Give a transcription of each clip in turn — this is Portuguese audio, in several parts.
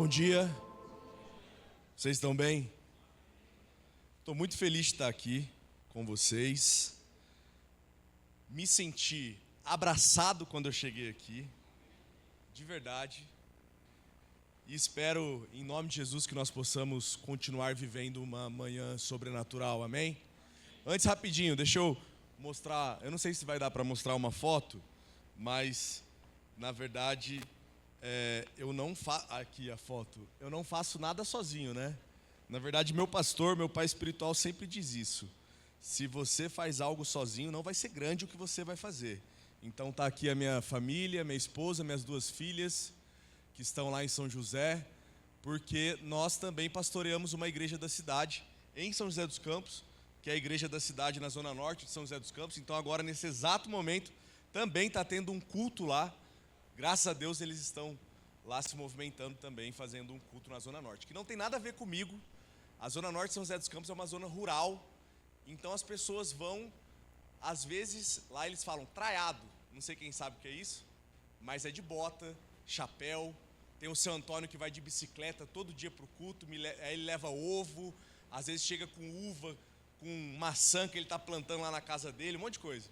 Bom dia, vocês estão bem? Estou muito feliz de estar aqui com vocês. Me senti abraçado quando eu cheguei aqui, de verdade. E espero, em nome de Jesus, que nós possamos continuar vivendo uma manhã sobrenatural, amém? Antes, rapidinho, deixa eu mostrar, eu não sei se vai dar para mostrar uma foto, mas, na verdade, eu não faço, aqui a foto, eu não faço nada sozinho, né? Na verdade, meu pastor, meu pai espiritual sempre diz isso. Se você faz algo sozinho, não vai ser grande o que você vai fazer. Então tá aqui a minha família, minha esposa, minhas duas filhas, que estão lá em São José, porque nós também pastoreamos uma igreja da cidade, em São José dos Campos, que é a igreja da cidade na zona norte de São José dos Campos. Então agora, nesse exato momento, também está tendo um culto lá. Graças a Deus eles estão lá se movimentando também, fazendo um culto na zona norte, que não tem nada a ver comigo. A zona norte de São José dos Campos é uma zona rural, então as pessoas vão, às vezes, lá eles falam traiado, não sei quem sabe o que é isso, mas é de bota, chapéu. Tem o seu Antônio que vai de bicicleta todo dia para o culto, aí ele leva ovo, às vezes chega com uva, com maçã que ele está plantando lá na casa dele, um monte de coisa.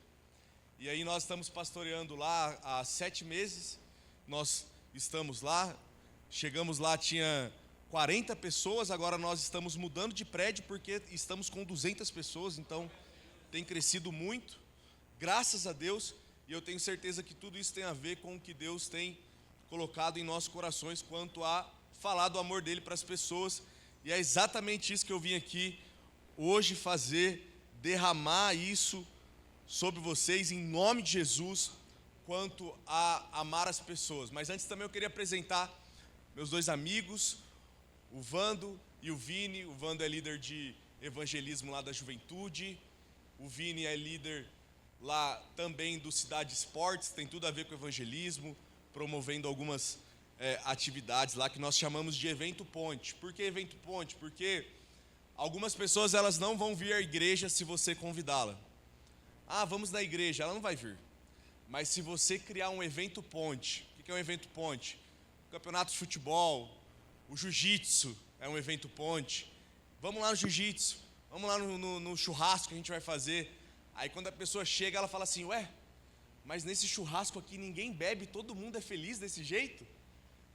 E aí nós estamos pastoreando lá há 7 meses, nós estamos lá, chegamos lá, tinha 40 pessoas, agora nós estamos mudando de prédio porque estamos com 200 pessoas, então tem crescido muito, graças a Deus, e eu tenho certeza que tudo isso tem a ver com o que Deus tem colocado em nossos corações quanto a falar do amor dele para as pessoas, e é exatamente isso que eu vim aqui hoje fazer, derramar isso sobre vocês em nome de Jesus, quanto a amar as pessoas. Mas antes também eu queria apresentar meus dois amigos, o Vando e o Vini. O Vando é líder de evangelismo lá da juventude, o Vini é líder lá também do Cidade Esportes, tem tudo a ver com evangelismo, promovendo algumas atividades lá que nós chamamos de Evento Ponte. Por que Evento Ponte? Porque algumas pessoas elas não vão vir à igreja se você convidá-la. Ah, vamos na igreja, ela não vai vir. Mas se você criar um evento ponte, o que é um evento ponte? Campeonato de futebol, o jiu-jitsu é um evento ponte. Vamos lá no jiu-jitsu, vamos lá no churrasco que a gente vai fazer. Aí quando a pessoa chega, ela fala assim, ué, mas nesse churrasco aqui ninguém bebe, todo mundo é feliz desse jeito?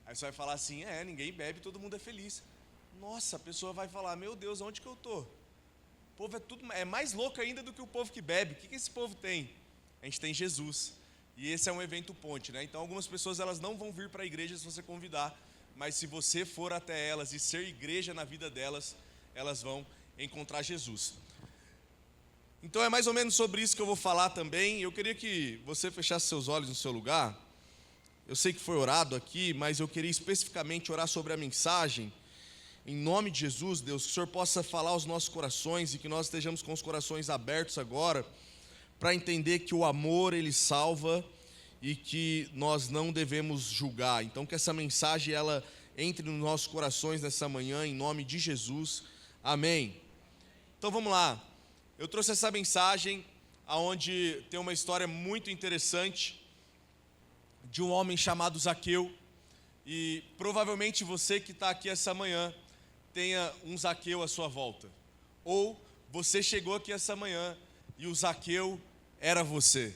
Aí você vai falar assim, ninguém bebe, todo mundo é feliz. Nossa, a pessoa vai falar, meu Deus, onde que eu tô? O povo é mais louco ainda do que o povo que bebe. O que esse povo tem? A gente tem Jesus. E esse é um evento ponte, né? Então algumas pessoas elas não vão vir para a igreja se você convidar, mas se você for até elas e ser igreja na vida delas, elas vão encontrar Jesus. Então é mais ou menos sobre isso que eu vou falar também. Eu queria que você fechasse seus olhos no seu lugar. Eu sei que foi orado aqui, mas eu queria especificamente orar sobre a mensagem. Em nome de Jesus, Deus, que o Senhor possa falar aos nossos corações e que nós estejamos com os corações abertos agora para entender que o amor, ele salva e que nós não devemos julgar. Então que essa mensagem, ela entre nos nossos corações nessa manhã, em nome de Jesus. Amém. Então vamos lá. Eu trouxe essa mensagem onde tem uma história muito interessante de um homem chamado Zaqueu. E provavelmente você que está aqui essa manhã tenha um Zaqueu à sua volta. Ou você chegou aqui essa manhã e o Zaqueu era você.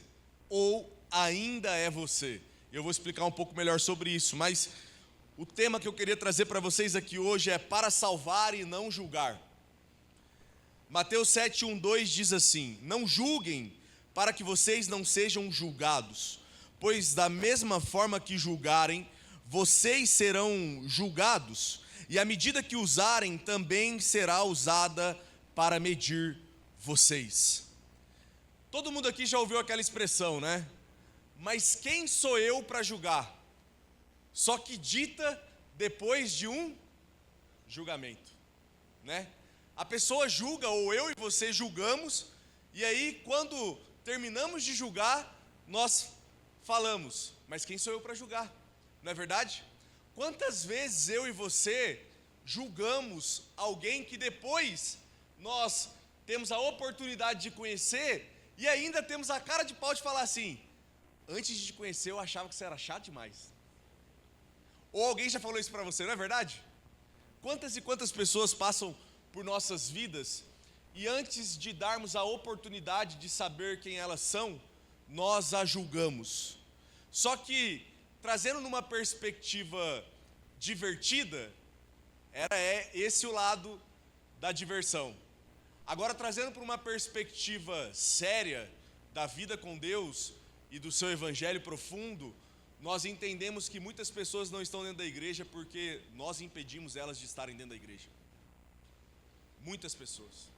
Ou ainda é você. Eu vou explicar um pouco melhor sobre isso, mas o tema que eu queria trazer para vocês aqui hoje é para salvar e não julgar. Mateus 7:1-2 diz assim, não julguem para que vocês não sejam julgados, pois da mesma forma que julgarem, vocês serão julgados, e a medida que usarem também será usada para medir vocês. Todo mundo aqui já ouviu aquela expressão, né? Mas quem sou eu para julgar? Só que dita depois de um julgamento, né? A pessoa julga, ou eu e você julgamos, e aí quando terminamos de julgar, nós falamos, mas quem sou eu para julgar? Não é verdade? Quantas vezes eu e você julgamos alguém que depois nós temos a oportunidade de conhecer e ainda temos a cara de pau de falar assim, antes de te conhecer eu achava que você era chato demais. Ou alguém já falou isso para você, não é verdade? Quantas e quantas pessoas passam por nossas vidas e antes de darmos a oportunidade de saber quem elas são, nós a julgamos. Só que, trazendo numa perspectiva divertida, é esse o lado da diversão. Agora, trazendo para uma perspectiva séria da vida com Deus e do seu evangelho profundo, nós entendemos que muitas pessoas não estão dentro da igreja porque nós impedimos elas de estarem dentro da igreja. Muitas pessoas.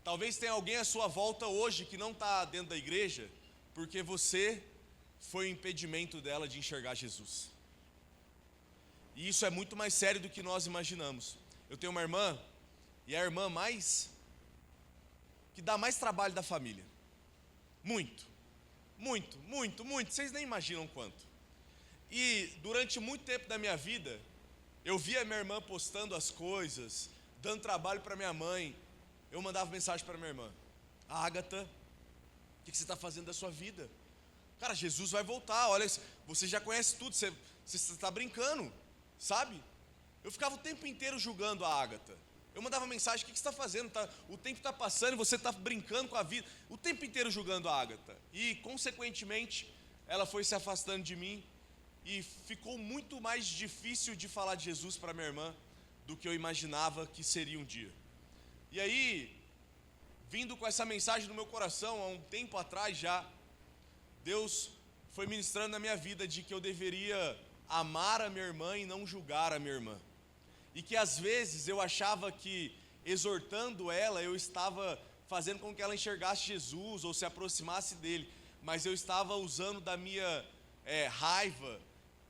Talvez tenha alguém à sua volta hoje que não está dentro da igreja porque você foi o impedimento dela de enxergar Jesus. E isso é muito mais sério do que nós imaginamos. Eu tenho uma irmã, e é a irmã que dá mais trabalho da família. Muito, vocês nem imaginam quanto. E durante muito tempo da minha vida, eu via minha irmã postando as coisas, dando trabalho para minha mãe. Eu mandava mensagem para minha irmã: Ágata, o que você está fazendo da sua vida? Cara, Jesus vai voltar, olha, você já conhece tudo, você está brincando, sabe? Eu ficava o tempo inteiro julgando a Ágata. Eu mandava mensagem: o que você está fazendo? O tempo está passando e você está brincando com a vida. O tempo inteiro julgando a Ágata. E, consequentemente, ela foi se afastando de mim. E ficou muito mais difícil de falar de Jesus para minha irmã do que eu imaginava que seria um dia. E aí, vindo com essa mensagem no meu coração, há um tempo atrás já, Deus foi ministrando na minha vida de que eu deveria amar a minha irmã e não julgar a minha irmã. E que às vezes eu achava que, exortando ela, eu estava fazendo com que ela enxergasse Jesus ou se aproximasse dele, mas eu estava usando da minha raiva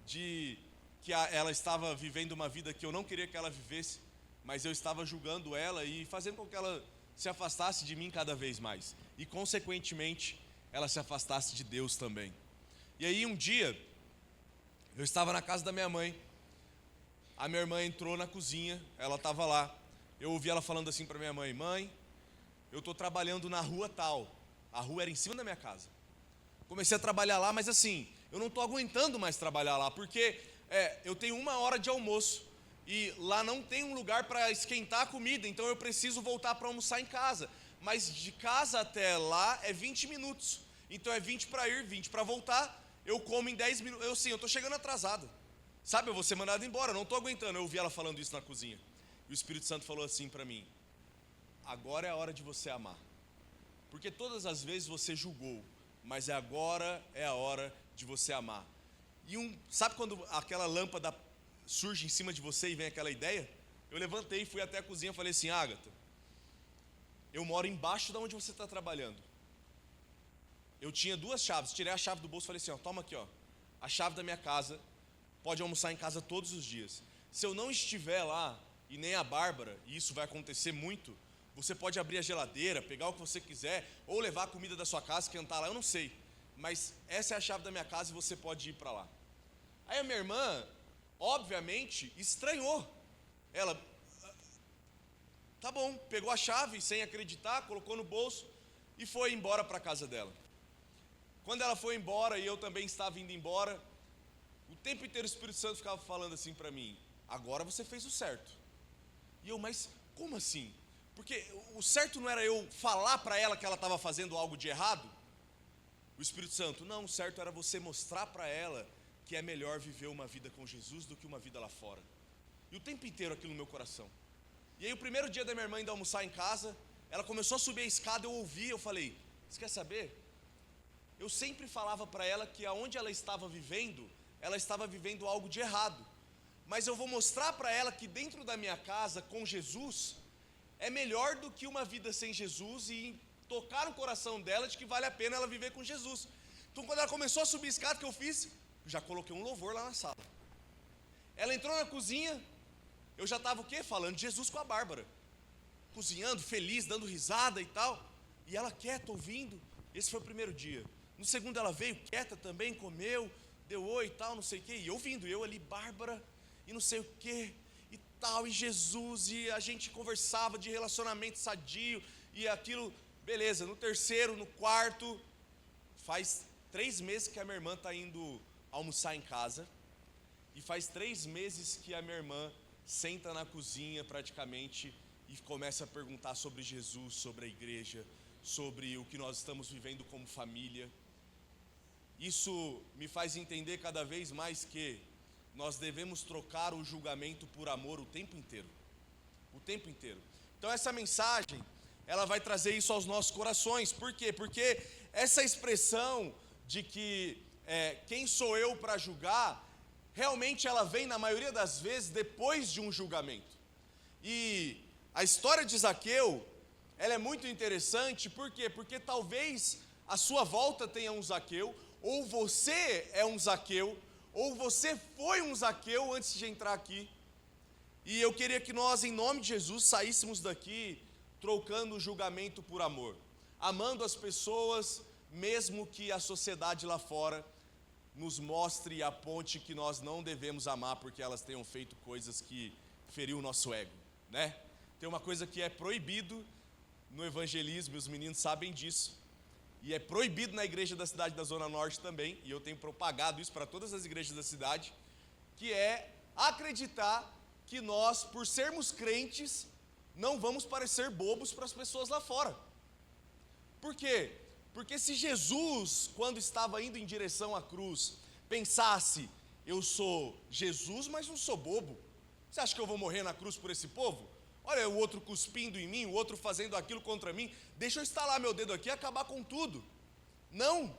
de que ela estava vivendo uma vida que eu não queria que ela vivesse, mas eu estava julgando ela e fazendo com que ela se afastasse de mim cada vez mais, e consequentemente ela se afastasse de Deus também. E aí um dia, eu estava na casa da minha mãe, a minha irmã entrou na cozinha, ela estava lá, eu ouvi ela falando assim para minha mãe: mãe, eu estou trabalhando na rua tal, a rua era em cima da minha casa. Comecei a trabalhar lá, mas assim, eu não estou aguentando mais trabalhar lá, porque eu tenho 1 hora de almoço, e lá não tem um lugar para esquentar a comida, então eu preciso voltar para almoçar em casa, mas de casa até lá é 20 minutos, então é 20 para ir, 20 para voltar, eu como em 10 minutos, eu estou chegando atrasado, sabe, eu vou ser mandado embora, eu não estou aguentando. Eu ouvi ela falando isso na cozinha, e o Espírito Santo falou assim para mim: agora é a hora de você amar, porque todas as vezes você julgou, mas agora é a hora de você amar. E sabe quando aquela lâmpada surge em cima de você e vem aquela ideia? Eu levantei, fui até a cozinha e falei assim: Ágata, eu moro embaixo de onde você está trabalhando. Eu tinha 2 chaves, tirei a chave do bolso e falei assim: toma aqui, a chave da minha casa, pode almoçar em casa todos os dias. Se eu não estiver lá, e nem a Bárbara, e isso vai acontecer muito, você pode abrir a geladeira, pegar o que você quiser, ou levar a comida da sua casa, esquentar lá, eu não sei, mas essa é a chave da minha casa e você pode ir para lá. Aí a minha irmã, obviamente, estranhou. Ela, tá bom, pegou a chave sem acreditar, colocou no bolso e foi embora para a casa dela. Quando ela foi embora e eu também estava indo embora, o tempo inteiro o Espírito Santo ficava falando assim para mim: agora você fez o certo. E eu: mas como assim? Porque o certo não era eu falar para ela que ela estava fazendo algo de errado? O Espírito Santo: não, o certo era você mostrar para ela que é melhor viver uma vida com Jesus do que uma vida lá fora. E o tempo inteiro aquilo no meu coração. E aí o primeiro dia da minha irmã indo almoçar em casa, ela começou a subir a escada, eu ouvi, eu falei: você quer saber? Eu sempre falava para ela que aonde ela estava vivendo algo de errado, mas eu vou mostrar para ela que dentro da minha casa, com Jesus, é melhor do que uma vida sem Jesus, e tocar no coração dela de que vale a pena ela viver com Jesus. Então quando ela começou a subir a escada, o que eu fiz? Já coloquei um louvor lá na sala. Ela entrou na cozinha, eu já estava o quê? Falando de Jesus com a Bárbara, cozinhando, feliz, dando risada e tal, e ela quieta, ouvindo. Esse foi o primeiro dia. No segundo ela veio quieta também, comeu, deu oi e tal, não sei o quê, e ouvindo, eu ali, Bárbara, e não sei o quê, e tal, e Jesus, e a gente conversava de relacionamento sadio, e aquilo, beleza. No terceiro, no quarto, faz 3 meses que a minha irmã está indo almoçar em casa, E faz 3 meses que a minha irmã senta na cozinha praticamente e começa a perguntar sobre Jesus, sobre a igreja, sobre o que nós estamos vivendo como família. Isso me faz entender cada vez mais que nós devemos trocar o julgamento por amor o tempo inteiro. O tempo inteiro. Então essa mensagem, ela vai trazer isso aos nossos corações. Por quê? Porque essa expressão de que quem sou eu para julgar, realmente ela vem na maioria das vezes depois de um julgamento. E a história de Zaqueu, ela é muito interessante. Por quê? Porque talvez à sua volta tenha um Zaqueu, ou você é um Zaqueu, ou você foi um Zaqueu antes de entrar aqui. E eu queria que nós, em nome de Jesus, saíssemos daqui trocando o julgamento por amor, amando as pessoas, mesmo que a sociedade lá fora nos mostre e aponte que nós não devemos amar porque elas tenham feito coisas que feriu o nosso ego, né? Tem uma coisa que é proibido no evangelismo, e os meninos sabem disso, e é proibido na igreja da cidade da Zona Norte também, e eu tenho propagado isso para todas as igrejas da cidade, que é acreditar que nós, por sermos crentes, não vamos parecer bobos para as pessoas lá fora. Por quê? Porque se Jesus, quando estava indo em direção à cruz, pensasse, eu sou Jesus, mas não sou bobo, você acha que eu vou morrer na cruz por esse povo? Olha o outro cuspindo em mim, o outro fazendo aquilo contra mim, deixa eu estalar meu dedo aqui e acabar com tudo. Não,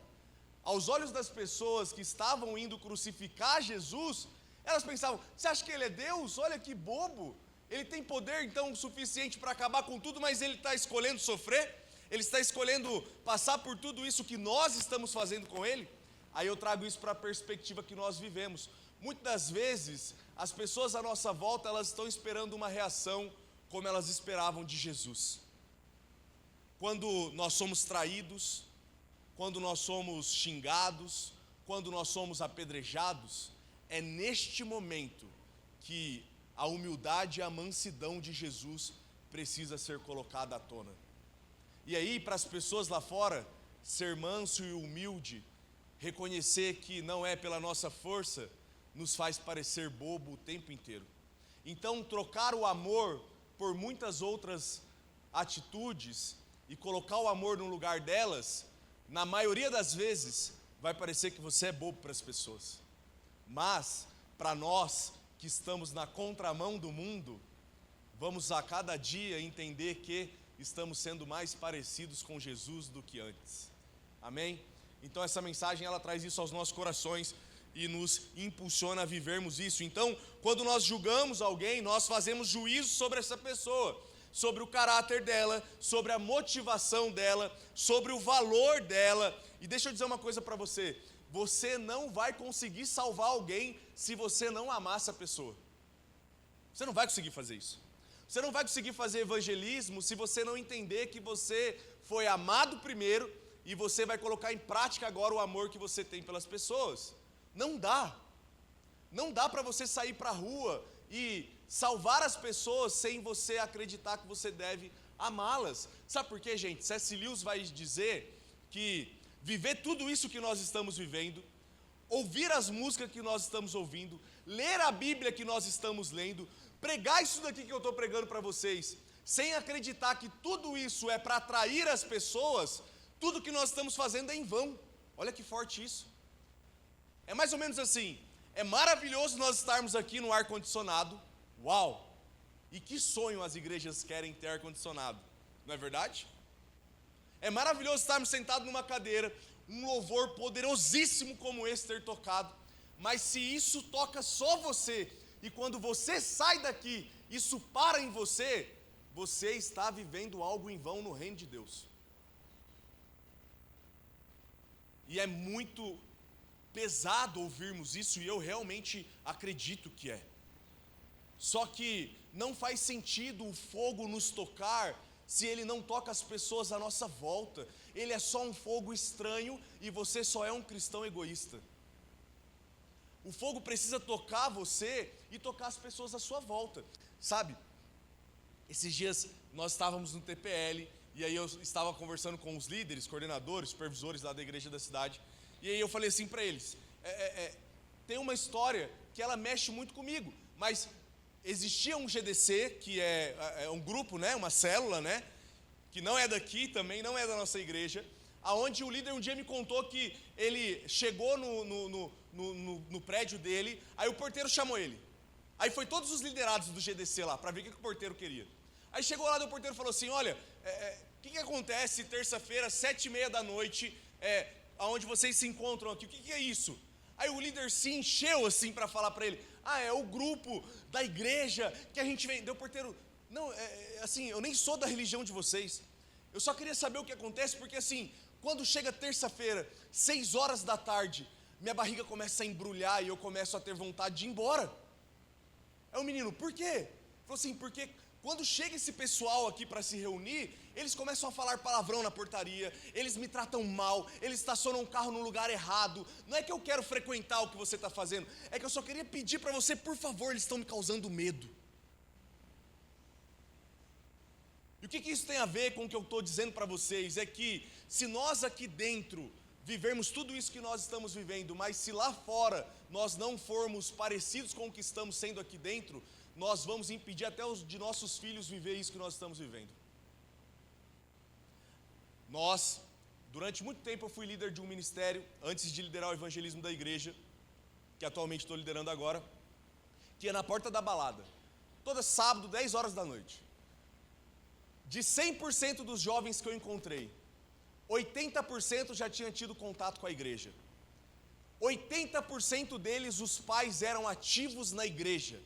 aos olhos das pessoas que estavam indo crucificar Jesus, elas pensavam, você acha que ele é Deus? Olha que bobo, ele tem poder então suficiente para acabar com tudo, mas ele está escolhendo sofrer? Ele está escolhendo passar por tudo isso que nós estamos fazendo com ele? Aí eu trago isso para a perspectiva que nós vivemos. Muitas das vezes, as pessoas à nossa volta, elas estão esperando uma reação como elas esperavam de Jesus. Quando nós somos traídos, quando nós somos xingados, quando nós somos apedrejados, é neste momento que a humildade e a mansidão de Jesus precisa ser colocada à tona. E aí, para as pessoas lá fora, ser manso e humilde, reconhecer que não é pela nossa força, nos faz parecer bobo o tempo inteiro. Então, trocar o amor por muitas outras atitudes e colocar o amor no lugar delas, na maioria das vezes, vai parecer que você é bobo para as pessoas. Mas, para nós que estamos na contramão do mundo, vamos a cada dia entender que estamos sendo mais parecidos com Jesus do que antes. Amém? Então essa mensagem, ela traz isso aos nossos corações e nos impulsiona a vivermos isso. Então, quando nós julgamos alguém, nós fazemos juízo sobre essa pessoa, sobre o caráter dela, sobre a motivação dela, sobre o valor dela. E deixa eu dizer uma coisa para você, você não vai conseguir salvar alguém se você não amar essa pessoa. Você não vai conseguir fazer isso. Você não vai conseguir fazer evangelismo se você não entender que você foi amado primeiro e você vai colocar em prática agora o amor que você tem pelas pessoas. Não dá. Não dá para você sair para a rua e salvar as pessoas sem você acreditar que você deve amá-las. Sabe por quê, gente? C.S. Lewis vai dizer que viver tudo isso que nós estamos vivendo, ouvir as músicas que nós estamos ouvindo, ler a Bíblia que nós estamos lendo, pregar isso daqui que eu estou pregando para vocês, sem acreditar que tudo isso é para atrair as pessoas, tudo que nós estamos fazendo é em vão. Olha que forte isso. É mais ou menos assim, é maravilhoso nós estarmos aqui no ar-condicionado, uau, e que sonho as igrejas querem ter ar-condicionado, não é verdade? É maravilhoso estarmos sentados numa cadeira, um louvor poderosíssimo como esse ter tocado, mas se isso toca só você, e quando você sai daqui, isso para em você, você está vivendo algo em vão no reino de Deus. E é muito pesado ouvirmos isso, e eu realmente acredito que é. Só que não faz sentido o fogo nos tocar se ele não toca as pessoas à nossa volta. Ele é só um fogo estranho e você só é um cristão egoísta. O fogo precisa tocar você e tocar as pessoas à sua volta. Sabe, esses dias nós estávamos no TPL, e aí eu estava conversando com os líderes, coordenadores, supervisores lá da igreja da cidade, e aí eu falei assim para eles, tem uma história que ela mexe muito comigo, mas existia um GDC, que é um grupo, né, uma célula, né, que não é daqui também, não é da nossa igreja, aonde o líder um dia me contou que ele chegou no prédio dele, aí o porteiro chamou ele. Aí foi todos os liderados do GDC lá, para ver o que o porteiro queria. Aí chegou lá, o porteiro falou assim, olha, o que acontece terça-feira, 19h30, aonde vocês se encontram aqui, o que é isso? Aí o líder se encheu assim para falar para ele, é o grupo da igreja que a gente vem. Deu o porteiro, não, assim, eu nem sou da religião de vocês, eu só queria saber o que acontece, porque assim, quando chega terça-feira, 18h, minha barriga começa a embrulhar e eu começo a ter vontade de ir embora. Aí o menino, por quê? Ele falou assim, porque quando chega esse pessoal aqui para se reunir, eles começam a falar palavrão na portaria, eles me tratam mal, eles estacionam um carro no lugar errado. Não é que eu quero frequentar o que você está fazendo, é que eu só queria pedir para você, por favor, eles estão me causando medo. E o que isso tem a ver com o que eu estou dizendo para vocês? É que se nós aqui dentro vivermos tudo isso que nós estamos vivendo, mas se lá fora nós não formos parecidos com o que estamos sendo aqui dentro, nós vamos impedir até os de nossos filhos viver isso que nós estamos vivendo. Durante muito tempo eu fui líder de um ministério, antes de liderar o evangelismo da igreja, que atualmente estou liderando agora, que é na porta da balada, todo sábado, 10h. De 100% dos jovens que eu encontrei, 80% já tinham tido contato com a igreja. 80% deles, os pais eram ativos na igreja.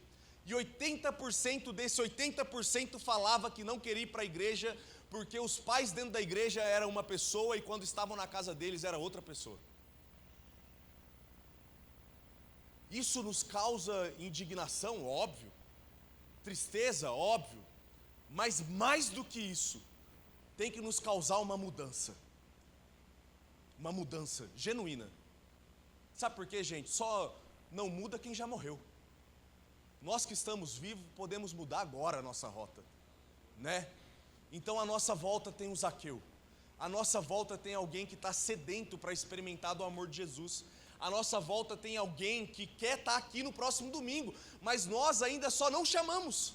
E 80% desse 80% falava que não queria ir para a igreja, porque os pais dentro da igreja eram uma pessoa e quando estavam na casa deles era outra pessoa. Isso nos causa indignação, óbvio, tristeza, óbvio, mas mais do que isso, tem que nos causar uma mudança genuína. Sabe por quê, gente? Só não muda quem já morreu. Nós que estamos vivos podemos mudar agora a nossa rota, né? Então a nossa volta tem um Zaqueu, a nossa volta tem alguém que está sedento para experimentar do amor de Jesus, a nossa volta tem alguém que quer estar aqui no próximo domingo, mas nós ainda só não chamamos,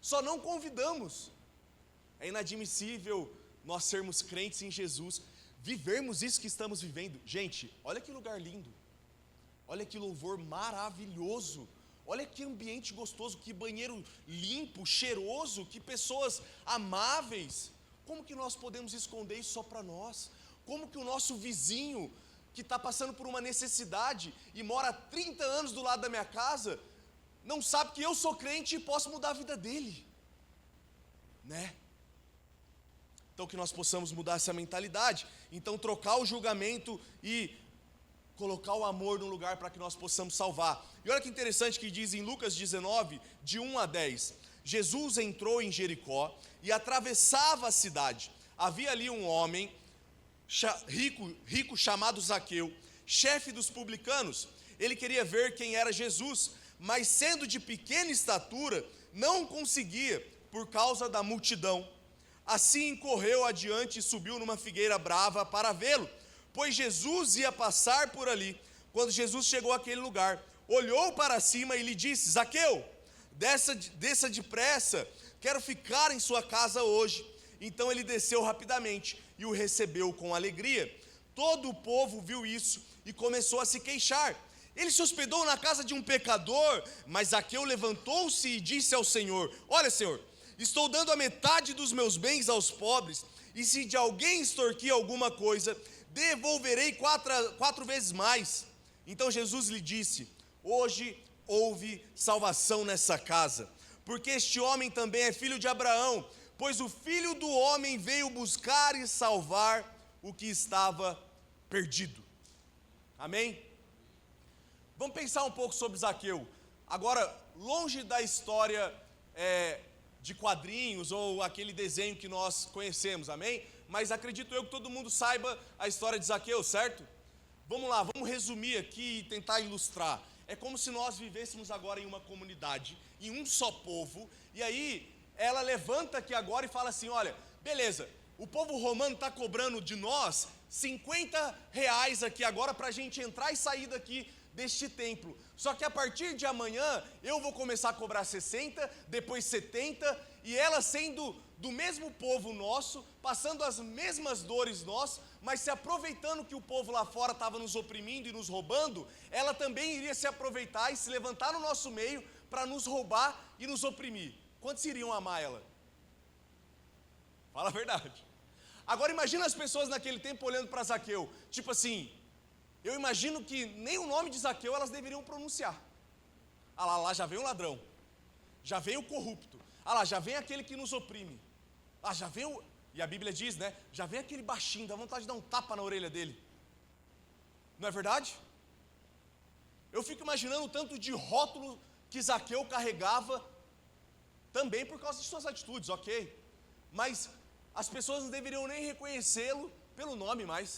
só não convidamos. É inadmissível nós sermos crentes em Jesus, vivermos isso que estamos vivendo. Gente, olha que lugar lindo, olha que louvor maravilhoso, olha que ambiente gostoso, que banheiro limpo, cheiroso, que pessoas amáveis. Como que nós podemos esconder isso só para nós? Como que o nosso vizinho, que está passando por uma necessidade e mora há 30 anos do lado da minha casa, não sabe que eu sou crente e posso mudar a vida dele, né? Então que nós possamos mudar essa mentalidade, então trocar o julgamento e colocar o amor no lugar para que nós possamos salvar. E olha que interessante que diz em Lucas 19, de 1-10, Jesus entrou em Jericó e atravessava a cidade. Havia ali um homem rico chamado Zaqueu, chefe dos publicanos. Ele queria ver quem era Jesus, mas sendo de pequena estatura, não conseguia por causa da multidão. Assim correu adiante e subiu numa figueira brava para vê-lo, pois Jesus ia passar por ali. Quando Jesus chegou àquele lugar, olhou para cima e lhe disse: Zaqueu, desça depressa, quero ficar em sua casa hoje. Então ele desceu rapidamente e o recebeu com alegria. Todo o povo viu isso e começou a se queixar. Ele se hospedou na casa de um pecador, mas Zaqueu levantou-se e disse ao Senhor: Olha, Senhor, estou dando a metade dos meus bens aos pobres, e se de alguém extorquir alguma coisa, devolverei quatro vezes mais. Então Jesus lhe disse: hoje houve salvação nessa casa, porque este homem também é filho de Abraão, pois o Filho do Homem veio buscar e salvar o que estava perdido. Amém? Vamos pensar um pouco sobre Zaqueu. Agora, longe da história de quadrinhos ou aquele desenho que nós conhecemos, amém? Mas acredito eu que todo mundo saiba a história de Zaqueu, certo? Vamos lá, vamos resumir aqui e tentar ilustrar. É como se nós vivêssemos agora em uma comunidade, em um só povo, e aí ela levanta aqui agora e fala assim: olha, beleza, o povo romano está cobrando de nós R$50 aqui agora para a gente entrar e sair daqui deste templo. Só que a partir de amanhã, eu vou começar a cobrar 60, depois 70, e ela sendo do mesmo povo nosso, passando as mesmas dores nós, mas se aproveitando que o povo lá fora estava nos oprimindo e nos roubando, ela também iria se aproveitar e se levantar no nosso meio para nos roubar e nos oprimir. Quantos iriam amar ela? Fala a verdade. Agora imagina as pessoas naquele tempo olhando para Zaqueu, tipo assim, eu imagino que nem o nome de Zaqueu elas deveriam pronunciar. Ah lá já vem o ladrão, já vem o corrupto, ah lá já vem aquele que nos oprime, ah já vem o... E a Bíblia diz, né, já vem aquele baixinho, dá vontade de dar um tapa na orelha dele. Não é verdade? Eu fico imaginando o tanto de rótulo que Zaqueu carregava, também por causa de suas atitudes, ok? Mas as pessoas não deveriam nem reconhecê-lo pelo nome mais.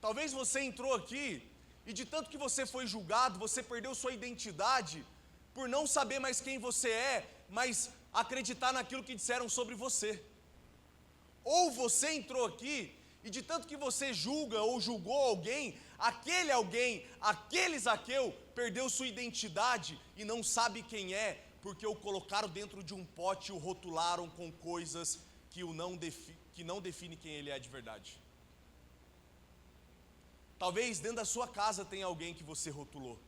Talvez você entrou aqui e de tanto que você foi julgado, você perdeu sua identidade por não saber mais quem você é, mas acreditar naquilo que disseram sobre você. Ou você entrou aqui e de tanto que você julga ou julgou alguém, aquele Zaqueu perdeu sua identidade e não sabe quem é, porque o colocaram dentro de um pote e o rotularam com coisas que não define quem ele é de verdade. Talvez dentro da sua casa tenha alguém que você rotulou.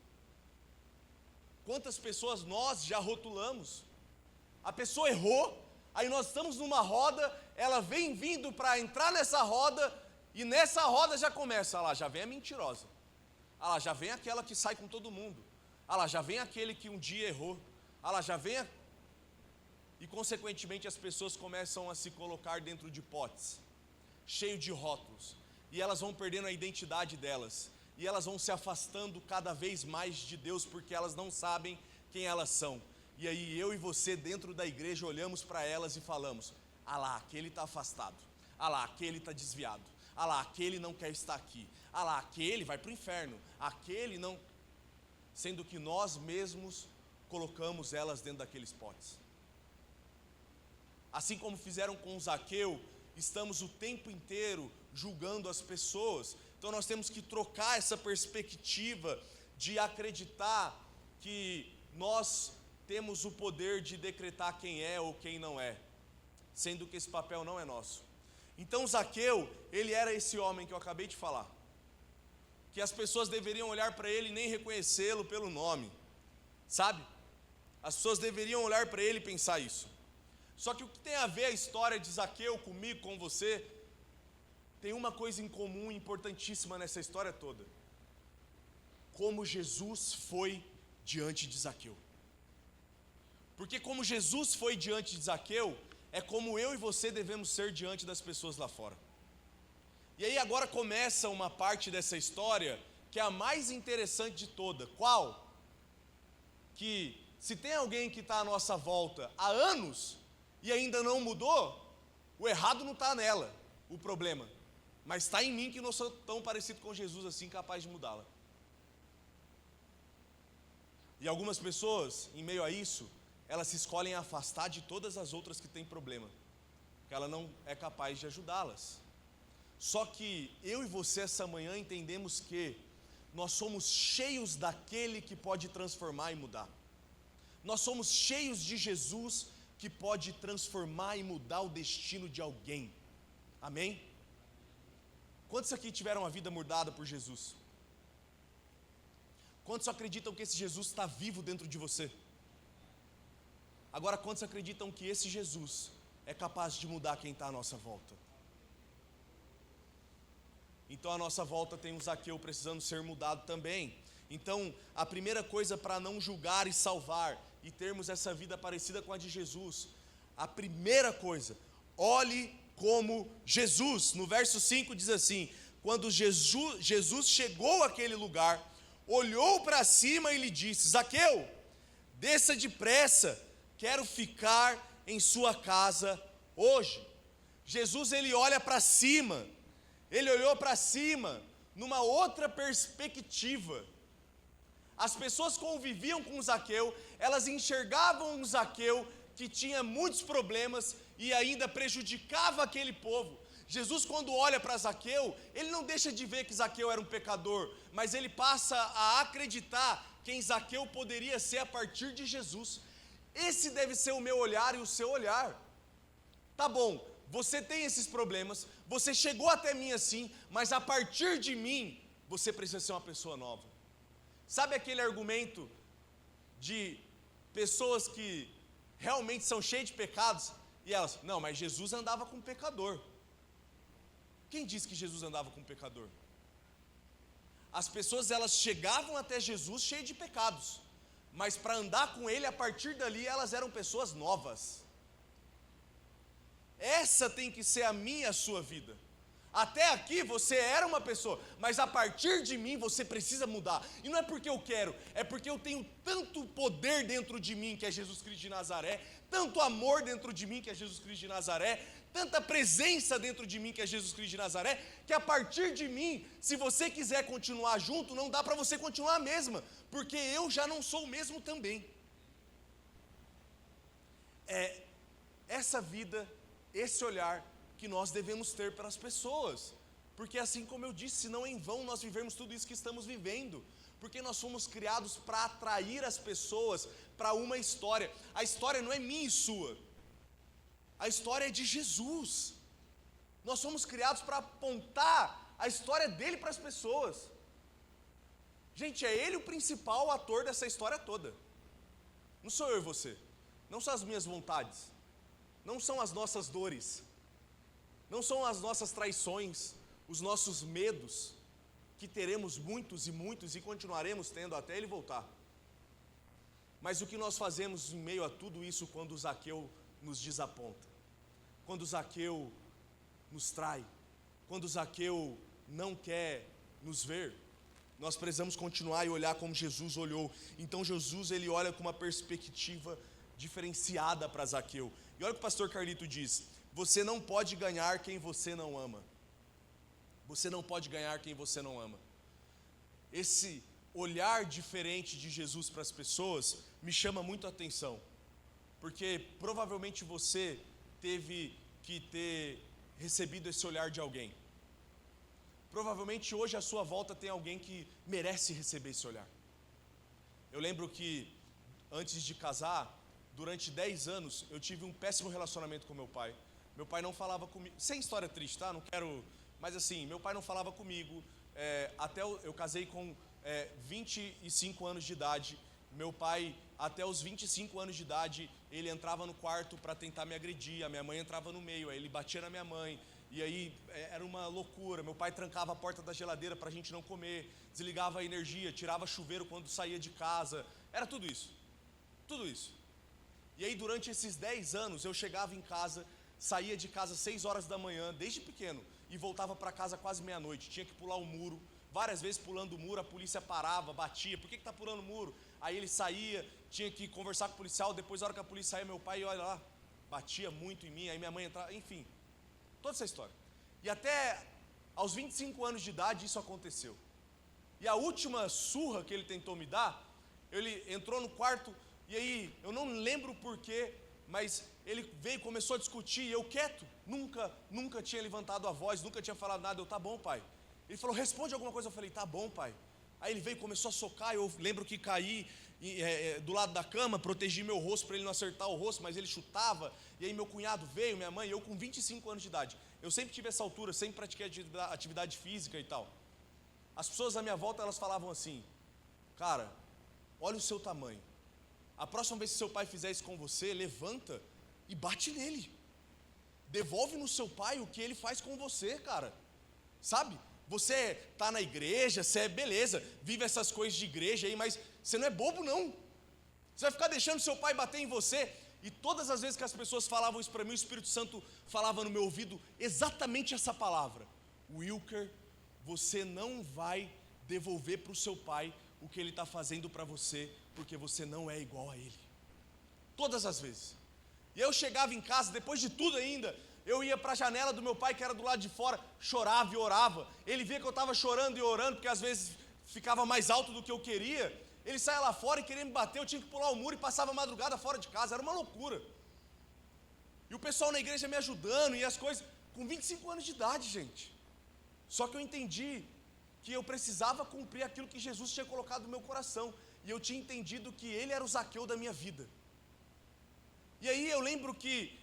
Quantas pessoas nós já rotulamos? A pessoa errou, aí nós estamos numa roda, ela vem vindo para entrar nessa roda, e nessa roda já começa, ah lá, já vem a mentirosa, ah lá, já vem aquela que sai com todo mundo, ah lá, já vem aquele que um dia errou, ah lá, já vem E consequentemente as pessoas começam a se colocar dentro de potes, cheio de rótulos, e elas vão perdendo a identidade delas, e elas vão se afastando cada vez mais de Deus, porque elas não sabem quem elas são. E aí eu e você dentro da igreja olhamos para elas e falamos, ah lá, aquele está afastado, ah lá, aquele está desviado, ah lá, aquele não quer estar aqui, ah lá, aquele vai para o inferno, aquele não, sendo que nós mesmos colocamos elas dentro daqueles potes. Assim como fizeram com Zaqueu, estamos o tempo inteiro julgando as pessoas. Então nós temos que trocar essa perspectiva de acreditar que nós temos o poder de decretar quem é ou quem não é, sendo que esse papel não é nosso. Então Zaqueu, ele era esse homem que eu acabei de falar, que as pessoas deveriam olhar para ele e nem reconhecê-lo pelo nome, sabe? As pessoas deveriam olhar para ele e pensar isso. Só que o que tem a ver a história de Zaqueu comigo, com você, tem uma coisa em comum importantíssima nessa história toda: como Jesus foi diante de Zaqueu. Porque como Jesus foi diante de Zaqueu, é como eu e você devemos ser diante das pessoas lá fora. E aí agora começa uma parte dessa história que é a mais interessante de toda. Qual? Que se tem alguém que está à nossa volta há anos e ainda não mudou, o errado não está nela, o problema, mas está em mim, que não sou tão parecido com Jesus assim, capaz de mudá-la. E algumas pessoas, em meio a isso, elas se escolhem afastar de todas as outras que têm problema, porque ela não é capaz de ajudá-las. Só que eu e você essa manhã entendemos que nós somos cheios daquele que pode transformar e mudar. Nós somos cheios de Jesus, que pode transformar e mudar o destino de alguém. Amém? Quantos aqui tiveram a vida mudada por Jesus? Quantos acreditam que esse Jesus está vivo dentro de você? Agora, quantos acreditam que esse Jesus é capaz de mudar quem está à nossa volta? Então à nossa volta tem um Zaqueu precisando ser mudado também. Então a primeira coisa para não julgar e salvar e termos essa vida parecida com a de Jesus, a primeira coisa, olhe como Jesus. No verso 5 diz assim: quando Jesus chegou àquele lugar, olhou para cima e lhe disse: Zaqueu, desça depressa, quero ficar em sua casa hoje. Jesus, ele olha para cima, ele olhou para cima numa outra perspectiva. As pessoas conviviam com Zaqueu, elas enxergavam um Zaqueu que tinha muitos problemas e ainda prejudicava aquele povo. Jesus, quando olha para Zaqueu, ele não deixa de ver que Zaqueu era um pecador, mas ele passa a acreditar quem Zaqueu poderia ser a partir de Jesus. Esse deve ser o meu olhar e o seu olhar. Tá bom, você tem esses problemas, você chegou até mim assim, mas a partir de mim, você precisa ser uma pessoa nova. Sabe aquele argumento de pessoas que realmente são cheias de pecados, e elas, não, mas Jesus andava com pecador. Quem disse que Jesus andava com pecador? As pessoas, elas chegavam até Jesus cheias de pecados, mas para andar com ele, a partir dali, elas eram pessoas novas. Essa tem que ser a minha e a sua vida. Até aqui você era uma pessoa, mas a partir de mim você precisa mudar. E não é porque eu quero, é porque eu tenho tanto poder dentro de mim, que é Jesus Cristo de Nazaré, tanto amor dentro de mim, que é Jesus Cristo de Nazaré, tanta presença dentro de mim, que é Jesus Cristo de Nazaré, que a partir de mim, se você quiser continuar junto, não dá para você continuar a mesma, porque eu já não sou o mesmo também. É essa vida, esse olhar que nós devemos ter para as pessoas, porque assim como eu disse, não é em vão nós vivemos tudo isso que estamos vivendo, porque nós fomos criados para atrair as pessoas para uma história. A história não é minha e sua, a história é de Jesus. Nós somos criados para apontar a história dele para as pessoas. Gente, é ele o principal ator dessa história toda, não sou eu e você, não são as minhas vontades, não são as nossas dores, não são as nossas traições, os nossos medos, que teremos muitos e continuaremos tendo até ele voltar. Mas o que nós fazemos em meio a tudo isso quando Zaqueu nos desaponta, quando Zaqueu nos trai, quando Zaqueu não quer nos ver? Nós precisamos continuar e olhar como Jesus olhou. Então Jesus, ele olha com uma perspectiva diferenciada para Zaqueu. E olha o que o pastor Carlito diz: você não pode ganhar quem você não ama. Você não pode ganhar quem você não ama. Esse olhar diferente de Jesus para as pessoas me chama muito a atenção, porque provavelmente você teve que ter recebido esse olhar de alguém. Provavelmente hoje à sua volta tem alguém que merece receber esse olhar. Eu lembro que antes de casar, durante 10 anos, eu tive um péssimo relacionamento com meu pai. Meu pai não falava comigo, sem história triste, tá? Não quero, mas assim, meu pai não falava comigo, até eu casei com 25 anos de idade. Meu pai, até os 25 anos de idade, ele entrava no quarto para tentar me agredir, a minha mãe entrava no meio, aí ele batia na minha mãe, e aí era uma loucura. Meu pai trancava a porta da geladeira para a gente não comer, desligava a energia, tirava chuveiro quando saía de casa, era tudo isso, tudo isso. E aí durante esses 10 anos, eu chegava em casa, saía de casa 6 horas da manhã, desde pequeno, e voltava para casa quase meia-noite, tinha que pular o muro, várias vezes pulando o muro, a polícia parava, batia, por que está pulando o muro? Aí ele saía, tinha que conversar com o policial, depois na hora que a polícia saía, meu pai, olha lá, batia muito em mim, aí minha mãe entrava, enfim, toda essa história. E até aos 25 anos de idade isso aconteceu. E a última surra que ele tentou me dar, ele entrou no quarto, e aí, eu não lembro porquê, mas ele veio e começou a discutir, e eu quieto, nunca tinha levantado a voz, nunca tinha falado nada. Eu, tá bom, pai. Ele falou, responde alguma coisa. Eu falei, tá bom, pai. Aí ele veio e começou a socar, eu lembro que caí do lado da cama, protegi meu rosto para ele não acertar o rosto, mas ele chutava. E aí meu cunhado veio, minha mãe, eu com 25 anos de idade. Eu sempre tive essa altura, sempre pratiquei atividade física e tal. As pessoas à minha volta, elas falavam assim, cara, olha o seu tamanho. A próxima vez que seu pai fizer isso com você, levanta e bate nele. Devolve no seu pai o que ele faz com você, cara. Sabe? Você está na igreja, você é beleza, vive essas coisas de igreja aí, mas você não é bobo não. Você vai ficar deixando seu pai bater em você. E todas as vezes que as pessoas falavam isso para mim, o Espírito Santo falava no meu ouvido exatamente essa palavra: Wilker, você não vai devolver para o seu pai o que ele está fazendo para você, porque você não é igual a ele. Todas as vezes. E eu chegava em casa, depois de tudo ainda, eu ia para a janela do meu pai, que era do lado de fora, chorava e orava. Ele via que eu estava chorando e orando, porque às vezes ficava mais alto do que eu queria. Ele saia lá fora e queria me bater, eu tinha que pular o muro e passava a madrugada fora de casa, era uma loucura. E o pessoal na igreja me ajudando e as coisas, Com 25 anos de idade, gente. Só que eu entendi que eu precisava cumprir aquilo que Jesus tinha colocado no meu coração. E eu tinha entendido que ele era o Zaqueu da minha vida. E aí eu lembro que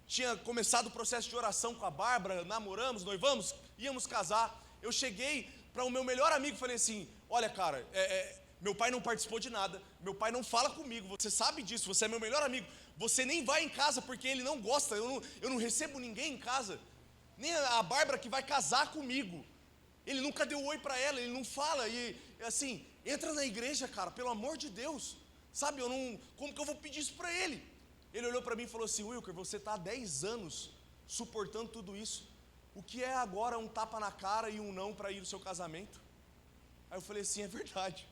tinha começado o processo de oração com a Bárbara, namoramos, noivamos, íamos casar. Eu cheguei para o meu melhor amigo e falei assim: olha, cara, meu pai não participou de nada, meu pai não fala comigo, você sabe disso, você é meu melhor amigo, você nem vai em casa porque ele não gosta, eu não recebo ninguém em casa, nem a Bárbara que vai casar comigo, ele nunca deu oi para ela, ele não fala, e assim, entra na igreja, cara, pelo amor de Deus, sabe, como que eu vou pedir isso para ele? Ele olhou para mim e falou assim: Wilker, você está há 10 anos suportando tudo isso, o que é agora um tapa na cara e um não para ir no seu casamento? Aí eu falei assim: é verdade.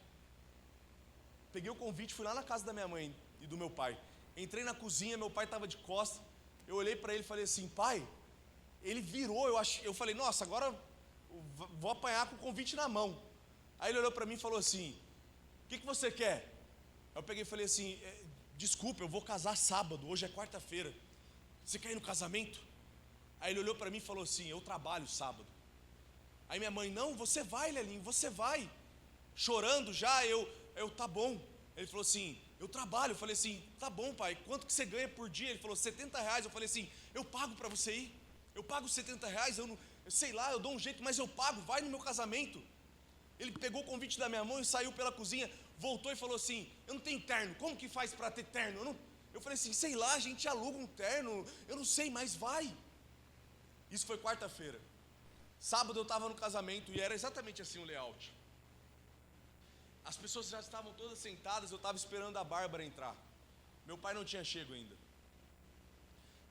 Peguei o convite, fui lá na casa da minha mãe e do meu pai, entrei na cozinha, meu pai estava de costas, eu olhei para ele e falei assim: pai, ele virou, eu falei: nossa, agora vou apanhar com o convite na mão. Aí ele olhou para mim e falou assim: o que você quer? Aí eu peguei e falei assim: desculpa, eu vou casar sábado, hoje é quarta-feira, você quer ir no casamento? Aí ele olhou para mim e falou assim: eu trabalho sábado. Aí minha mãe: não, você vai, Lelinho, você vai. Chorando já, tá bom. Ele falou assim: eu trabalho. Eu falei assim: tá bom, pai, quanto que você ganha por dia? Ele falou: R$70. Eu falei assim: eu pago para você ir, eu pago R$70, eu sei lá, eu dou um jeito, mas eu pago, vai no meu casamento. Ele pegou o convite da minha mão e saiu pela cozinha, voltou e falou assim: eu não tenho terno, como que faz para ter terno? Eu falei assim: sei lá, a gente aluga um terno, eu não sei, mas vai. Isso foi quarta-feira. Sábado eu estava no casamento e era exatamente assim o layout. As pessoas já estavam todas sentadas, eu estava esperando a Bárbara entrar. Meu pai não tinha chego ainda.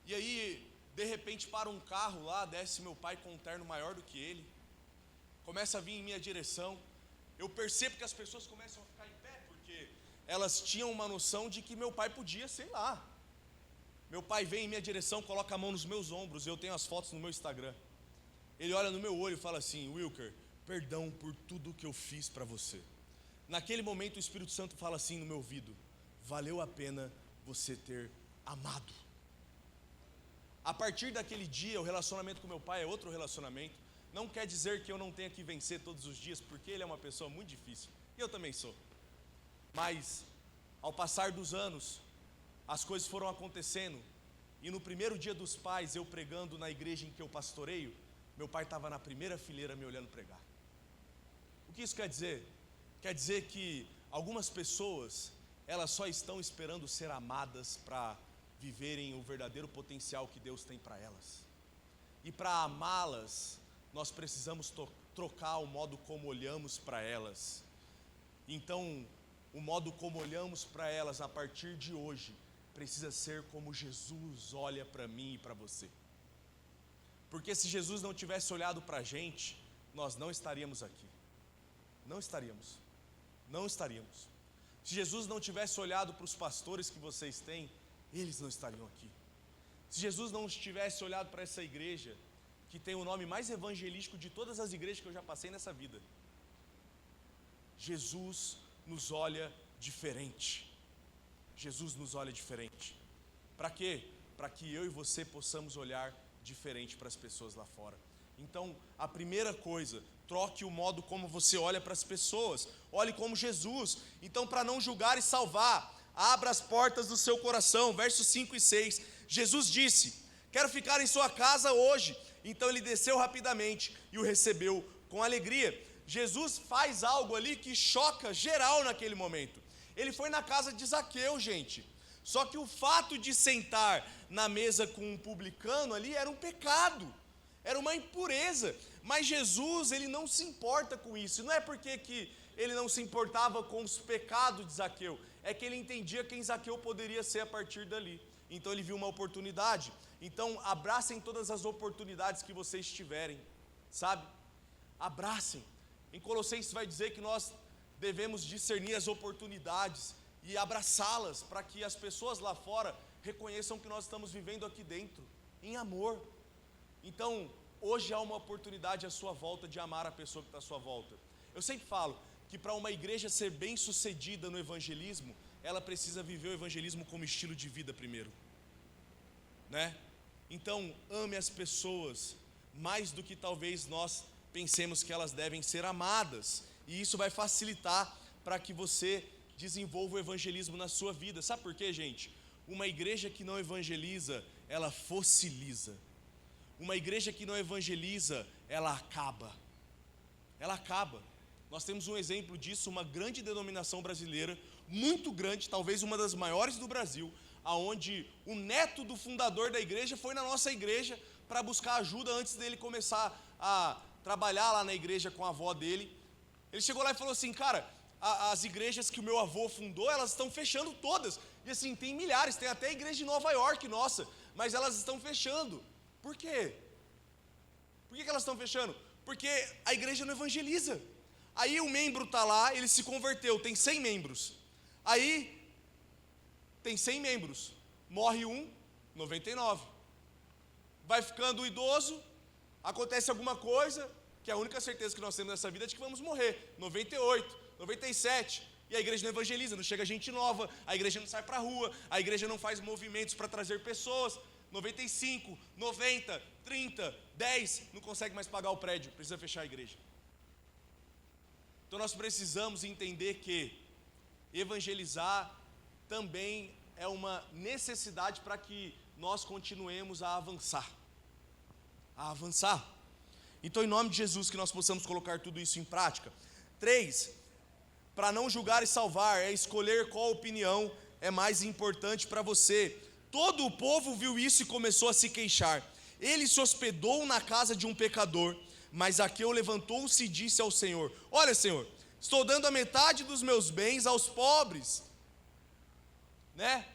E aí, de repente, para um carro lá, desce meu pai com um terno maior do que ele. Começa a vir em minha direção. Eu percebo que as pessoas começam a ficar em pé, porque elas tinham uma noção de que meu pai podia, sei lá. Meu pai vem em minha direção, coloca a mão nos meus ombros, eu tenho as fotos no meu Instagram. Ele olha no meu olho e fala assim: Wilker, perdão por tudo que eu fiz para você. Naquele momento o Espírito Santo fala assim no meu ouvido: valeu a pena você ter amado. A partir daquele dia, o relacionamento com meu pai é outro relacionamento. Não quer dizer que eu não tenha que vencer todos os dias, porque ele é uma pessoa muito difícil, e eu também sou. Mas, ao passar dos anos, as coisas foram acontecendo, e no primeiro dia dos pais, eu pregando na igreja em que eu pastoreio, meu pai estava na primeira fileira me olhando pregar. O que isso quer dizer? Quer dizer que algumas pessoas, elas só estão esperando ser amadas para viverem o verdadeiro potencial que Deus tem para elas. E para amá-las, nós precisamos trocar o modo como olhamos para elas. Então, o modo como olhamos para elas a partir de hoje precisa ser como Jesus olha para mim e para você. Porque se Jesus não tivesse olhado para a gente, nós não estaríamos aqui. Não estaríamos. Não estaríamos. Se Jesus não tivesse olhado para os pastores que vocês têm, eles não estariam aqui. Se Jesus não tivesse olhado para essa igreja, que tem o nome mais evangelístico de todas as igrejas que eu já passei nessa vida, Jesus nos olha diferente. Jesus nos olha diferente. Para quê? Para que eu e você possamos olhar diferente para as pessoas lá fora. Então, a primeira coisa, troque o modo como você olha para as pessoas. Olhe como Jesus. Então, para não julgar e salvar, abra as portas do seu coração. Versos 5 e 6. Jesus disse: quero ficar em sua casa hoje. Então ele desceu rapidamente e o recebeu com alegria. Jesus faz algo ali que choca geral naquele momento. Ele foi na casa de Zaqueu, gente. Só que o fato de sentar na mesa com um publicano ali era um pecado, era uma impureza. Mas Jesus, ele não se importa com isso. Não é porque que ele não se importava com os pecados de Zaqueu, é que ele entendia quem Zaqueu poderia ser a partir dali. Então ele viu uma oportunidade. Então abracem todas as oportunidades que vocês tiverem, sabe? Abracem. Em Colossenses vai dizer que nós devemos discernir as oportunidades e abraçá-las, para que as pessoas lá fora reconheçam que nós estamos vivendo aqui dentro, em amor. Então, hoje há uma oportunidade à sua volta de amar a pessoa que está à sua volta. Eu sempre falo que para uma igreja ser bem sucedida no evangelismo, ela precisa viver o evangelismo como estilo de vida primeiro, né? Então, ame as pessoas mais do que talvez nós pensemos que elas devem ser amadas. E isso vai facilitar para que você desenvolva o evangelismo na sua vida. Sabe por quê, gente? Uma igreja que não evangeliza, ela fossiliza. Uma igreja que não evangeliza, ela acaba. Ela acaba. Nós temos um exemplo disso, uma grande denominação brasileira, muito grande, talvez uma das maiores do Brasil, aonde o neto do fundador da igreja foi na nossa igreja para buscar ajuda antes dele começar a trabalhar lá na igreja com a avó dele. Ele chegou lá e falou assim: cara, as igrejas que o meu avô fundou, elas estão fechando todas. E assim, tem milhares, tem até a igreja de Nova York, nossa, mas elas estão fechando. Por quê? Por que elas estão fechando? Porque a igreja não evangeliza. Aí o membro está lá, ele se converteu, tem 100 membros. Aí, tem 100 membros, morre 99. Vai ficando idoso, acontece alguma coisa, que é a única certeza que nós temos nessa vida é de que vamos morrer. 98, 97, e a igreja não evangeliza, não chega gente nova, a igreja não sai para a rua, a igreja não faz movimentos para trazer pessoas. 95, 90, 30, 10, não consegue mais pagar o prédio, precisa fechar a igreja. Então nós precisamos entender que evangelizar também é uma necessidade para que nós continuemos a avançar. Então, em nome de Jesus, que nós possamos colocar tudo isso em prática. 3, para não julgar e salvar, é escolher qual opinião é mais importante para você. Todo o povo viu isso e começou a se queixar. Ele se hospedou na casa de um pecador, mas Zaqueu levantou-se e disse ao Senhor: olha, Senhor, estou dando a metade dos meus bens aos pobres. Né?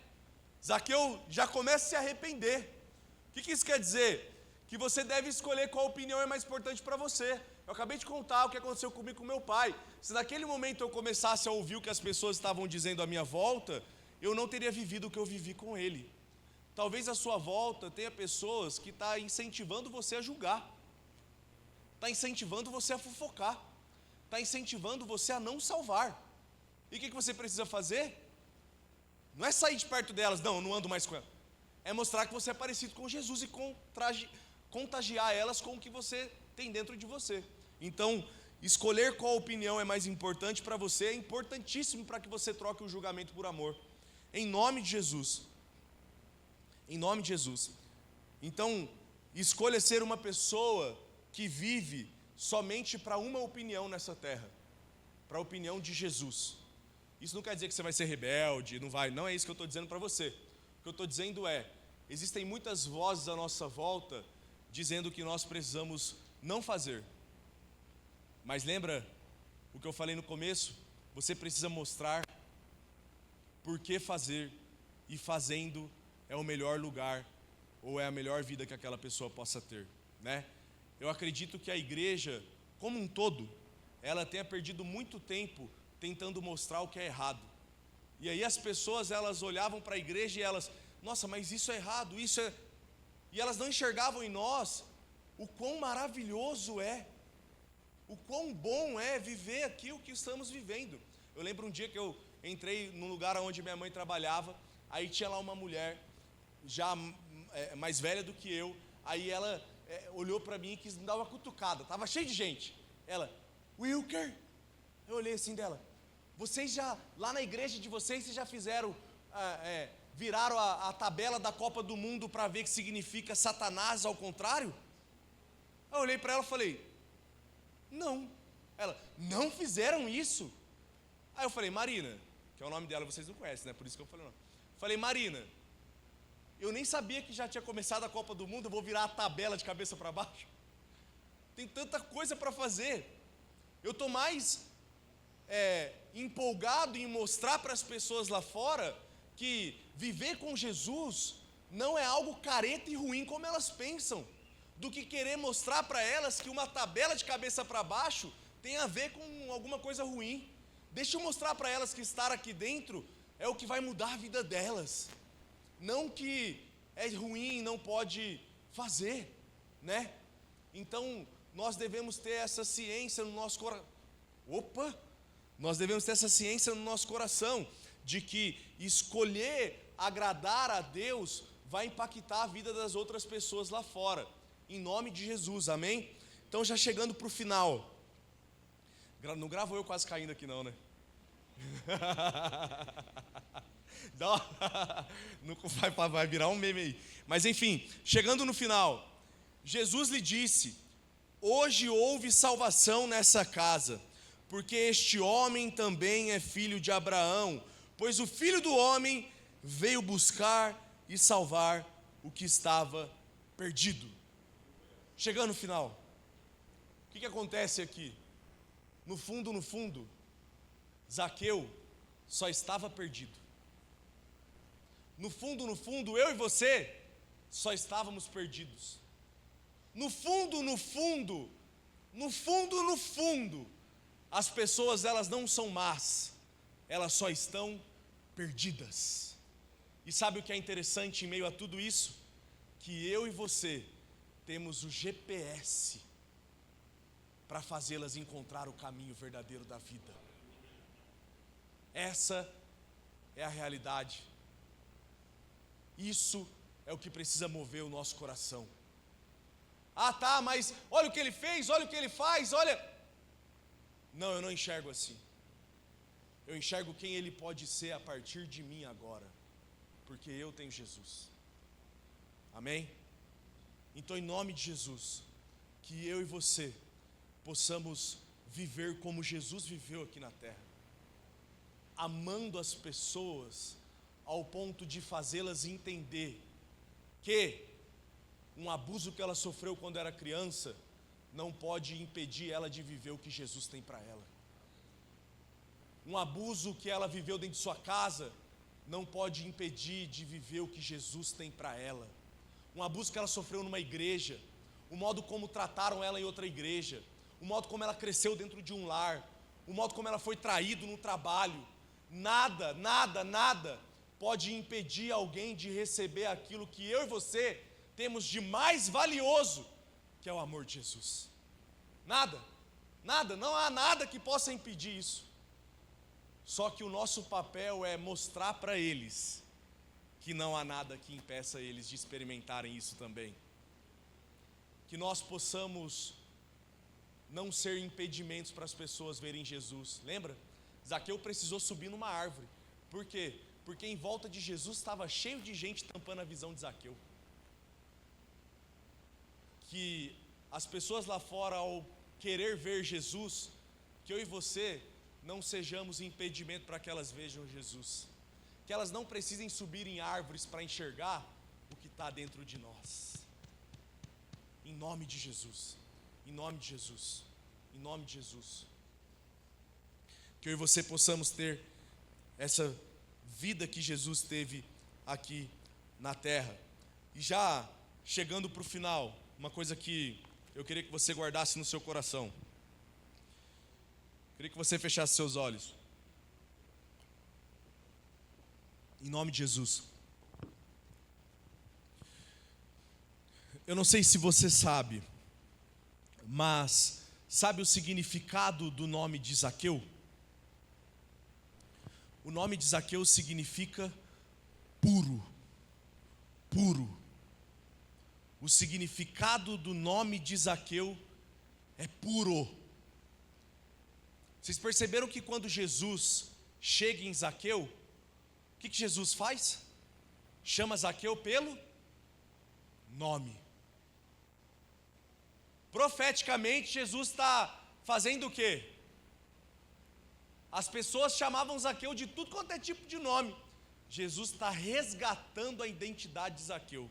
Zaqueu já começa a se arrepender. O que isso quer dizer? Que você deve escolher qual opinião é mais importante para você. Eu acabei de contar o que aconteceu comigo e com meu pai. Se naquele momento eu começasse a ouvir o que as pessoas estavam dizendo à minha volta, eu não teria vivido o que eu vivi com ele. Talvez à sua volta tenha pessoas que estão incentivando você a julgar, está incentivando você a fofocar, está incentivando você a não salvar. E o que você precisa fazer? Não é sair de perto delas, não, eu não ando mais com elas. É mostrar que você é parecido com Jesus e contagiar elas com o que você tem dentro de você. Então, escolher qual opinião é mais importante para você é importantíssimo para que você troque o julgamento por amor. Em nome de Jesus. Em nome de Jesus. Então, escolha ser uma pessoa que vive somente para uma opinião nessa terra, para a opinião de Jesus. Isso não quer dizer que você vai ser rebelde, não é isso que eu estou dizendo para você. O que eu estou dizendo é, existem muitas vozes à nossa volta dizendo que nós precisamos não fazer. Mas lembra o que eu falei no começo? Você precisa mostrar por que fazer, e fazendo é o melhor lugar, ou é a melhor vida que aquela pessoa possa ter, né? Eu acredito que a igreja, como um todo, ela tenha perdido muito tempo tentando mostrar o que é errado. E aí as pessoas, elas olhavam para a igreja e elas, nossa, mas isso é errado, isso é... E elas não enxergavam em nós o quão maravilhoso é, o quão bom é viver aquilo que estamos vivendo. Eu lembro um dia que eu entrei num lugar onde minha mãe trabalhava, aí tinha lá uma mulher, já mais velha do que eu, aí ela olhou para mim e quis me dar uma cutucada, estava cheio de gente. Ela, Wilker, eu olhei assim dela, vocês já, lá na igreja de vocês já fizeram, viraram a tabela da Copa do Mundo para ver o que significa Satanás ao contrário? Eu olhei para ela e falei, não. Ela, não fizeram isso? Aí eu falei, Marina, que é o nome dela, vocês não conhecem, né? Por isso que eu falei, não. Falei, Marina, eu nem sabia que já tinha começado a Copa do Mundo, eu vou virar a tabela de cabeça para baixo. Tem tanta coisa para fazer. Eu estou mais empolgado em mostrar para as pessoas lá fora que viver com Jesus não é algo careta e ruim como elas pensam, do que querer mostrar para elas que uma tabela de cabeça para baixo tem a ver com alguma coisa ruim. Deixa eu mostrar para elas que estar aqui dentro é o que vai mudar a vida delas, não que é ruim e não pode fazer, né? Então, nós devemos ter essa ciência no nosso coração. Nós devemos ter essa ciência no nosso coração, de que escolher agradar a Deus vai impactar a vida das outras pessoas lá fora, em nome de Jesus, amém? Então já chegando para o final, não gravo eu quase caindo aqui não, né? Vai virar um meme aí. Mas enfim, chegando no final, Jesus lhe disse: hoje houve salvação nessa casa, porque este homem também é filho de Abraão, pois o Filho do Homem veio buscar e salvar o que estava perdido. Chegando no final, o que acontece aqui? No fundo, Zaqueu só estava perdido. No fundo, eu e você só estávamos perdidos. No fundo, as pessoas, elas não são más, elas só estão perdidas. E sabe o que é interessante em meio a tudo isso? Que eu e você temos o GPS para fazê-las encontrar o caminho verdadeiro da vida. Essa é a realidade. Isso é o que precisa mover o nosso coração. Ah, tá, mas olha o que ele fez, olha o que ele faz, olha. Não, eu não enxergo assim. Eu enxergo quem ele pode ser a partir de mim agora, porque eu tenho Jesus. Amém? Então, em nome de Jesus, que eu e você possamos viver como Jesus viveu aqui na terra, amando as pessoas ao ponto de fazê-las entender que um abuso que ela sofreu quando era criança não pode impedir ela de viver o que Jesus tem para ela. Um abuso que ela viveu dentro de sua casa não pode impedir de viver o que Jesus tem para ela. Um abuso que ela sofreu numa igreja, o modo como trataram ela em outra igreja, o modo como ela cresceu dentro de um lar, o modo como ela foi traída no trabalho, nada pode impedir alguém de receber aquilo que eu e você temos de mais valioso, que é o amor de Jesus. Nada, não há nada que possa impedir isso. Só que o nosso papel é mostrar para eles que não há nada que impeça eles de experimentarem isso também. Que nós possamos não ser impedimentos para as pessoas verem Jesus. Lembra? Zaqueu precisou subir numa árvore. Por quê? Porque em volta de Jesus estava cheio de gente tampando a visão de Zaqueu. Que as pessoas lá fora, ao querer ver Jesus, que eu e você não sejamos impedimento para que elas vejam Jesus. Que elas não precisem subir em árvores para enxergar o que está dentro de nós. Em nome de Jesus, em nome de Jesus, em nome de Jesus. Que eu e você possamos ter essa vida que Jesus teve aqui na terra. E já chegando para o final, uma coisa que eu queria que você guardasse no seu coração. Queria que você fechasse seus olhos. Em nome de Jesus. Eu não sei se você sabe, mas sabe o significado do nome de Zaqueu? O nome de Zaqueu significa puro. Puro. O significado do nome de Zaqueu é puro. Vocês perceberam que quando Jesus chega em Zaqueu, o que Jesus faz? Chama Zaqueu pelo nome. Profeticamente, Jesus está fazendo o quê? As pessoas chamavam Zaqueu de tudo quanto é tipo de nome. Jesus está resgatando a identidade de Zaqueu.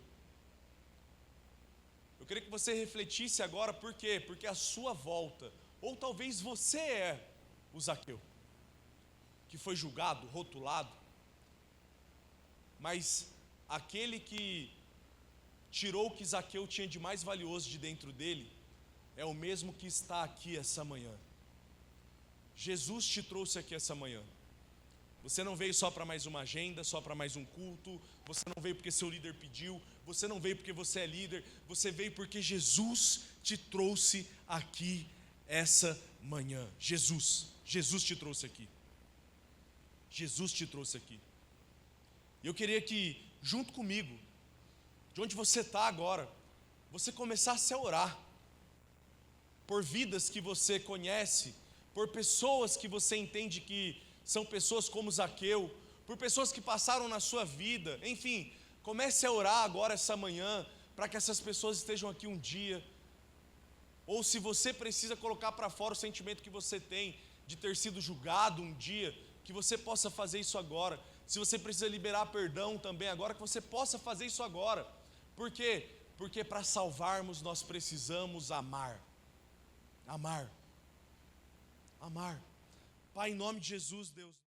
Eu queria que você refletisse agora, por quê? Porque a sua volta, ou talvez você é o Zaqueu, que foi julgado, rotulado, mas aquele que tirou o que Zaqueu tinha de mais valioso de dentro dele, é o mesmo que está aqui essa manhã. Jesus te trouxe aqui essa manhã. Você não veio só para mais uma agenda, só para mais um culto, você não veio porque seu líder pediu, você não veio porque você é líder, você veio porque Jesus te trouxe aqui essa manhã. Jesus te trouxe aqui. Jesus te trouxe aqui. E eu queria que, junto comigo, de onde você está agora, você começasse a orar por vidas que você conhece, por pessoas que você entende que são pessoas como Zaqueu, por pessoas que passaram na sua vida, enfim, comece a orar agora essa manhã, para que essas pessoas estejam aqui um dia. Ou se você precisa colocar para fora o sentimento que você tem de ter sido julgado um dia, que você possa fazer isso agora. Se você precisa liberar perdão também agora, que você possa fazer isso agora. Por quê? Porque para salvarmos nós precisamos amar. Amar. Amar. Pai, em nome de Jesus, Deus.